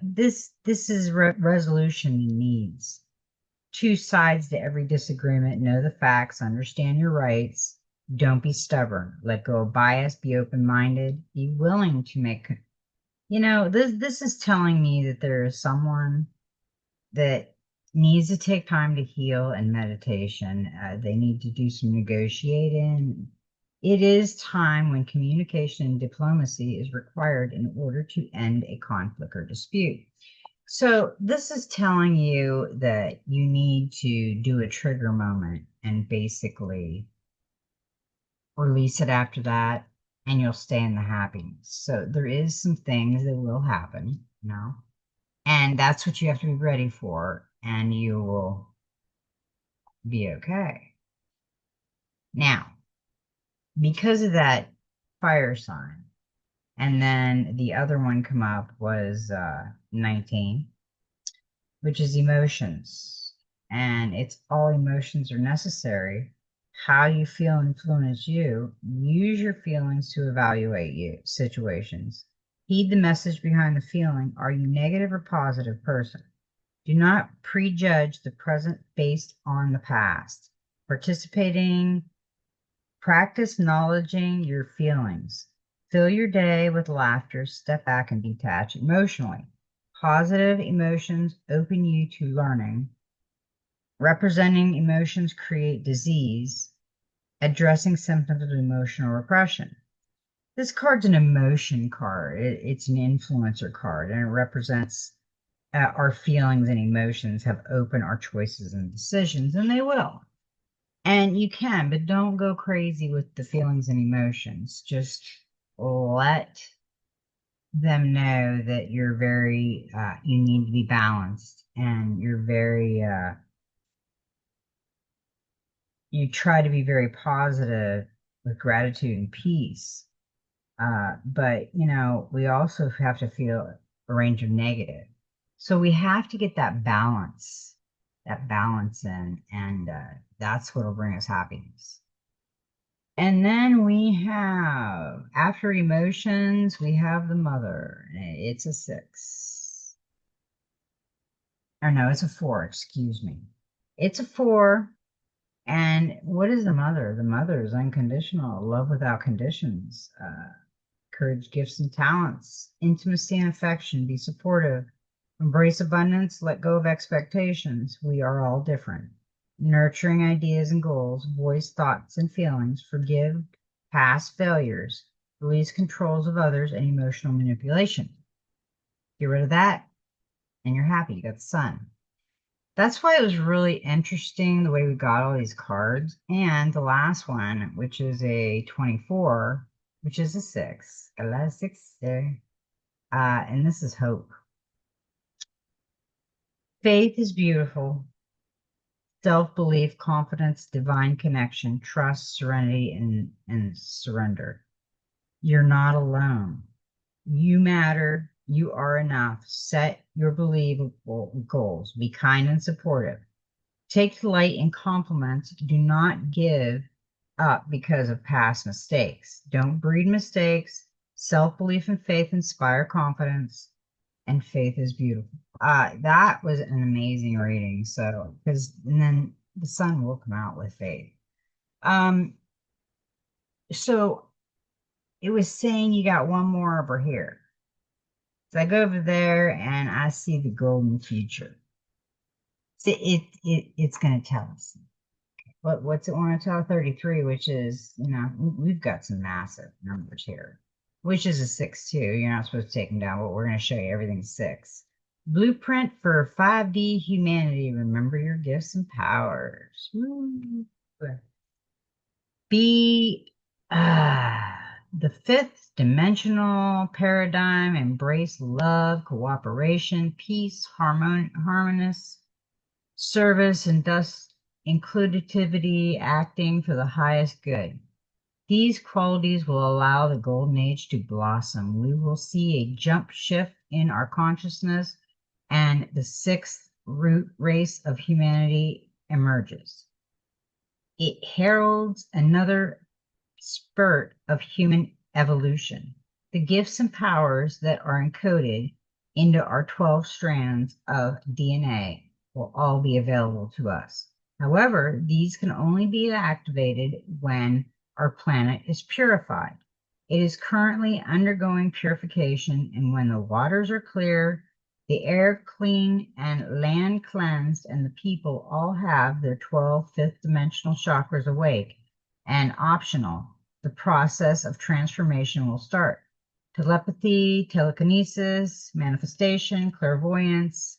This is resolution needs. Two sides to every disagreement. Know the facts. Understand your rights. Don't be stubborn. Let go of bias. Be open-minded. Be willing to make. This is telling me that there is someone that needs to take time to heal and meditation. They need to do some negotiating. It is time when communication and diplomacy is required in order to end a conflict or dispute. So this is telling you that you need to do a trigger moment and basically release it after that, and you'll stay in the happiness. So there is some things that will happen, and that's what you have to be ready for, and you will be okay. Now, because of that fire sign, and then the other one come up was 19, which is emotions. And it's all emotions are necessary. How you feel influence you. Use your feelings to evaluate you situations. Heed the message behind the feeling. Are you negative or positive person? Do not prejudge the present based on the past. Practice acknowledging your feelings. Fill your day with laughter. Step back and detach emotionally. Positive emotions open you to learning. Representing emotions create disease, addressing symptoms of emotional repression. This card's an emotion card. It's an influencer card, and it represents our feelings and emotions have opened our choices and decisions, and they will. And you can, but don't go crazy with the feelings and emotions. Just let them know that you're very, you need to be balanced and you're very, you try to be very positive with gratitude and peace. But, we also have to feel a range of negative. So we have to get that balance in, and that's what will bring us happiness. And then we have, after emotions, we have the mother. It's a 6. Or no, it's a 4, excuse me. It's a 4. And what is the mother? The mother is unconditional, love without conditions, courage, gifts, and talents, intimacy and affection, be supportive, embrace abundance, let go of expectations. We are all different. Nurturing ideas and goals, voice thoughts and feelings, forgive past failures, release controls of others, and emotional manipulation. Get rid of that, and you're happy. You got the sun. That's why it was really interesting the way we got all these cards. And the last one, which is a 24, which is a 6. Got a lot of 6 there. And this is hope. Faith is beautiful. Self-belief, confidence, divine connection, trust, serenity, and surrender. You're not alone. You matter. You are enough. Set your believable goals. Be kind and supportive. Take delight in compliments. Do not give up because of past mistakes. Don't breed mistakes. Self-belief and faith inspire confidence, and faith is beautiful. That was an amazing reading. So, and then the sun will come out with faith. Um, so it was saying you got one more over here. So I go over there and I see the golden future. So it's going to tell us. What's it want to tell? 33, which is, we've got some massive numbers here, which is a 6 too. You're not supposed to take them down, but we're going to show you everything's 6. Blueprint for 5D humanity. Remember your gifts and powers. Woo. Be the 5th dimensional paradigm. Embrace love, cooperation, peace, harmonious service, and thus inclusivity, acting for the highest good. These qualities will allow the golden age to blossom. We will see a jump shift in our consciousness, and the 6th root race of humanity emerges. It heralds another spurt of human evolution. The gifts and powers that are encoded into our 12 strands of DNA will all be available to us. However, these can only be activated when our planet is purified. It is currently undergoing purification, and when the waters are clear, the air clean, and land cleansed, and the people all have their 12 fifth dimensional chakras awake and optional, the process of transformation will start. Telepathy, telekinesis, manifestation, clairvoyance,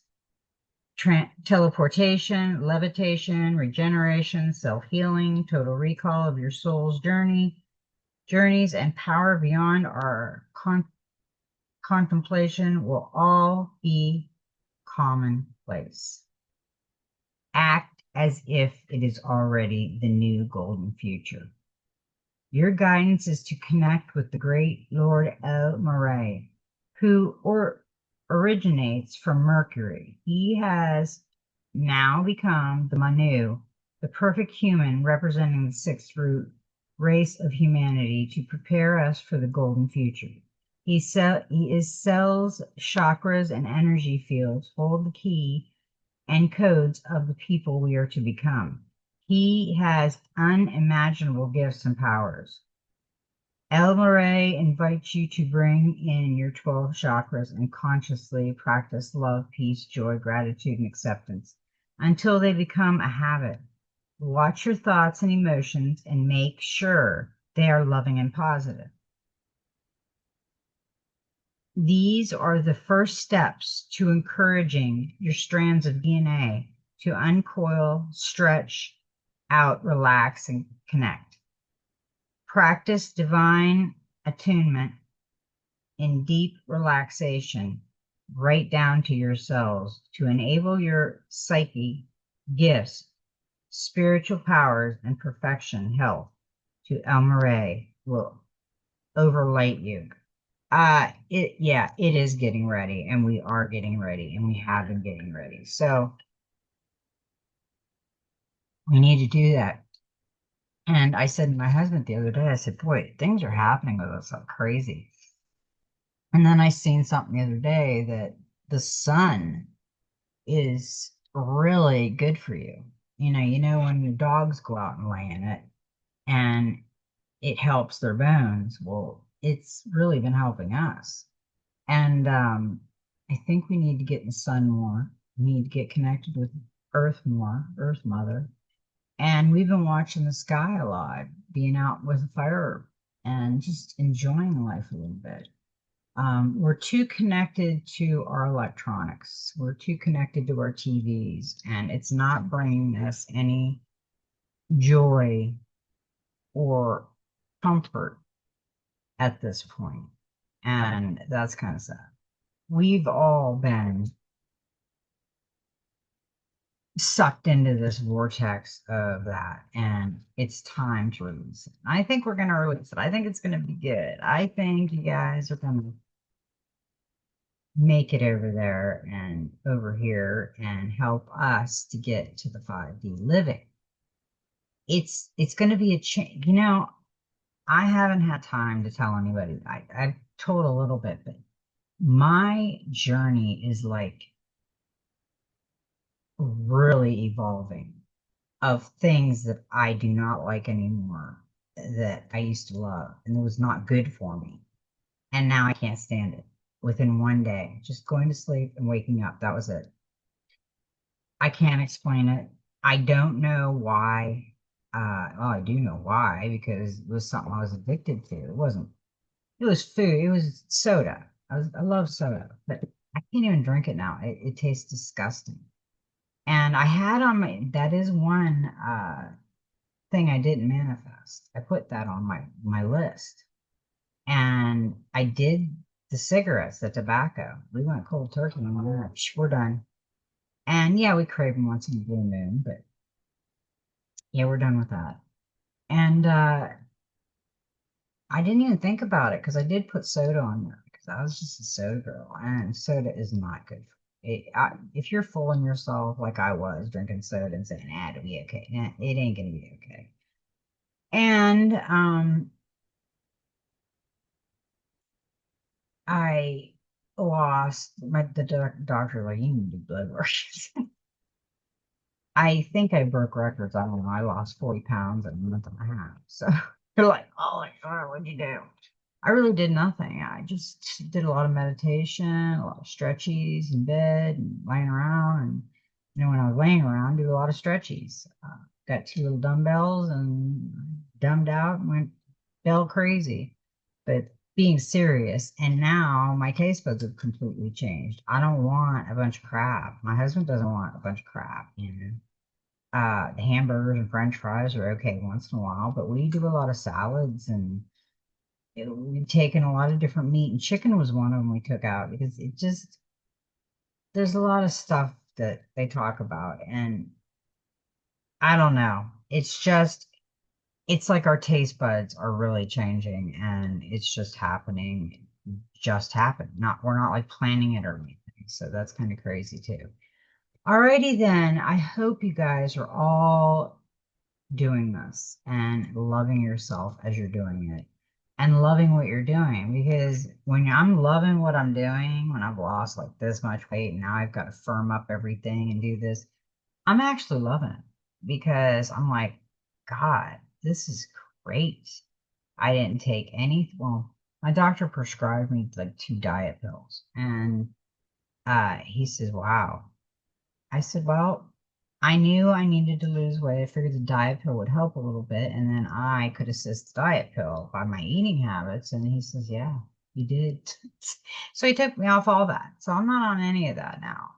teleportation, levitation, regeneration, self-healing, total recall of your soul's journeys, and power beyond our contemplation will all be commonplace. Act as if it is already the new golden future. Your guidance is to connect with the great Lord El Moray, who originates from Mercury. He has now become the Manu, the perfect human representing the 6th root race of humanity to prepare us for the golden future. He is cells, chakras, and energy fields hold the key and codes of the people we are to become. He has unimaginable gifts and powers. El Moray invites you to bring in your 12 chakras and consciously practice love, peace, joy, gratitude, and acceptance. until they become a habit. Watch your thoughts and emotions and make sure they are loving and positive. These are the first steps to encouraging your strands of DNA to uncoil, stretch out, relax, and connect. Practice divine attunement in deep relaxation right down to your cells to enable your psyche, gifts, spiritual powers, and perfection health to El Marais will overlight you. Yeah, it is getting ready, and we are getting ready, and we have been getting ready. So we need to do that. And I said to my husband the other day, I said, boy, things are happening with us like crazy. And then I seen something the other day that the sun is really good for you. When your dogs go out and lay in it and it helps their bones. Well, it's really been helping us. And I think we need to get in the sun more. We need to get connected with Earth more, Earth Mother. And we've been watching the sky a lot, being out with a fire and just enjoying life a little bit. We're too connected to our electronics. We're too connected to our TVs, and it's not bringing us any joy or comfort at this point. And that's kind of sad. We've all been sucked into this vortex of that, and it's time to release it. I think we're going to release it. I think it's going to be good. I think you guys are going to make it over there and over here and help us to get to the 5D living. It's going to be a change. I haven't had time to tell anybody. I've told a little bit, but my journey is like really evolving of things that I do not like anymore that I used to love and it was not good for me. And now I can't stand it within one day. Just going to sleep and waking up. That was it. I can't explain it. I don't know why. Well, I do know why because it was something I was addicted to. It was food. It was soda. I love soda, but I can't even drink it now. It tastes disgusting. And I had on that is one thing I didn't manifest. I put that on my list. And I did the cigarettes, the tobacco. We went cold turkey on that. We're done. And yeah, we crave them once in a blue moon, but yeah, we're done with that. And I didn't even think about it because I did put soda on there because I was just a soda girl, and soda is not good. If you're fooling yourself like I was drinking soda and saying, it'll be okay. Nah, it ain't gonna be okay. And I lost the doctor like you need to do blood work. I think I broke records. I don't know. I lost 40 pounds in a month and a half. So they're like, oh my God, what'd you do? I really did nothing. I just did a lot of meditation, a lot of stretchies in bed and laying around. And, when I was laying around, do a lot of stretchies. Got two little dumbbells and dumbed out and went bell crazy. But being serious, and now my taste buds have completely changed. I don't want a bunch of crap. My husband doesn't want a bunch of crap, the hamburgers and French fries are okay once in a while, but we do a lot of salads and we've taken a lot of different meat, and chicken was one of them we took out because there's a lot of stuff that they talk about, and I don't know. It's like our taste buds are really changing, and it's just happening, just happened. We're not like planning it or anything, so that's kind of crazy too. Alrighty then, I hope you guys are all doing this and loving yourself as you're doing it and loving what you're doing. Because when I'm loving what I'm doing, when I've lost like this much weight and now I've got to firm up everything and do this, I'm actually loving it because I'm like, God, this is great. I didn't take any, well, my doctor prescribed me like 2 diet pills. And he says, wow. I said, well, I knew I needed to lose weight. I figured the diet pill would help a little bit, and then I could assist the diet pill by my eating habits. And he says, "Yeah, you did." So he took me off all that. So I'm not on any of that now.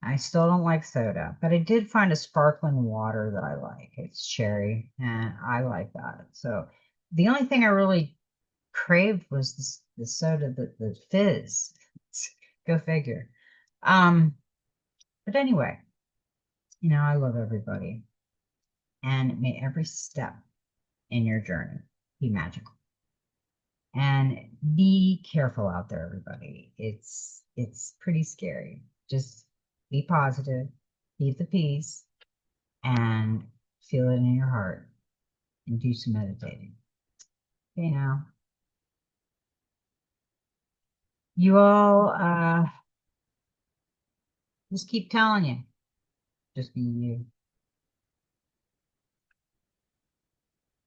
I still don't like soda, but I did find a sparkling water that I like. It's cherry, and I like that. So the only thing I really craved was the soda, the fizz. Go figure. Um, but anyway, I love everybody, and may every step in your journey be magical. And be careful out there, everybody. It's pretty scary. Just be positive, keep the peace, and feel it in your heart, and do some meditating. You all just keep telling you, just be you.